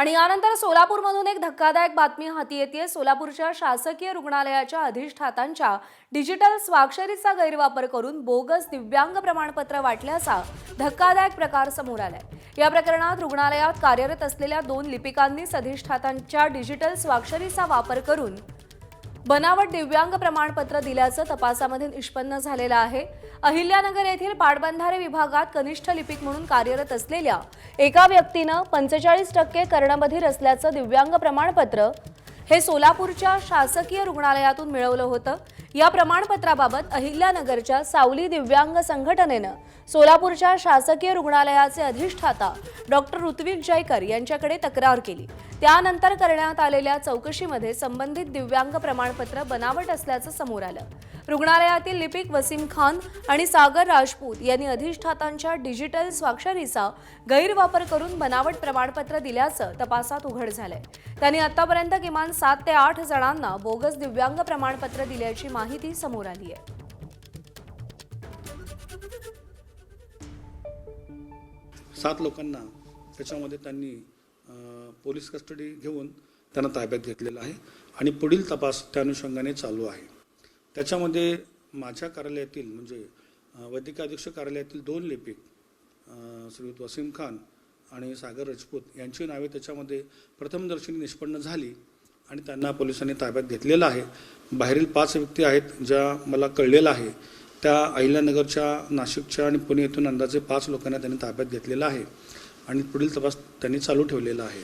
आणि यानंतर सोलापूरमधून एक धक्कादायक बातमी हाती येते। सोलापूरच्या शासकीय रुग्णालयाच्या अधिष्ठातांच्या डिजिटल स्वाक्षरीचा गैरवापर करून बोगस दिव्यांग प्रमाणपत्र वाटल्याचा धक्कादायक प्रकार समोर आलाय। या प्रकरणात रुग्णालयात कार्यरत असलेल्या 2 लिपिकांनीच अधिष्ठातांच्या डिजिटल स्वाक्षरीचा वापर करून बनावट दिव्यांग प्रमाणपत्र दिल्याचं तपासामध्ये निष्पन्न झालेलं आहे। अहिल्यानगर येथील पाटबंधारे विभागात कनिष्ठ लिपिक म्हणून कार्यरत असलेल्या एका व्यक्तीनं 45% कर्णबधीर असल्याचं दिव्यांग प्रमाणपत्र हे सोलापूरच्या शासकीय रुग्णालयातून मिळवलं होतं। या प्रमाणपत्राबाबत अहिल्यानगरच्या सावली दिव्यांग संघटनेनं सोलापूरच्या शासकीय रुग्णालयाचे अधिष्ठाता डॉक्टर ऋत्विक जयकर यांच्याकडे तक्रार केली। त्यानंतर करण्यात आलेल्या चौकशीमध्ये संबंधित दिव्यांग प्रमाणपत्र बनावट असल्याचं समोर आलं। रुग्णालयातील लिपिक वसीम खान आणि सागर राजपूत यांनी अधिष्ठातांच्या डिजिटल स्वाक्षरीचा गैरवापर करून बनावट प्रमाणपत्र दिल्याचं तपासात उघड झालंय। त्यांनी आतापर्यंत किमान 7 ते 8 जणांना बोगस दिव्यांग प्रमाणपत्र दिल्याची माहिती समोर आली आहे। 7 लोकांना त्याच्यामध्ये त्यांनी पोलीस कस्टडी घेऊन त्यांना ताब्यात घेतलेलं आहे आणि पुढील तपास त्या अनुषंगाने चालू आहे। त्याच्यामध्ये माझ्या कार्यालयातील म्हणजे वैद्यकीय अधीक्षक कार्यालयातील 2 लिपिक श्रीयुत वसीम खान आणि सागर राजपूत यांची नावे त्याच्यामध्ये प्रथमदर्शनी निष्पन्न झाली आणि त्यांना पोलिसांनी ताब्यात घेतलेलं आहे। बाहेरील 5 व्यक्ती आहेत ज्या मला कळलेलं आहे त्या अहिल्यानगरच्या, नाशिकच्या आणि पुणे येथून अंदाजे 5 लोकांना त्यांनी ताब्यात घेतलेलं आहे आणि पुढील तपास त्यांनी चालू ठेवलेला आहे।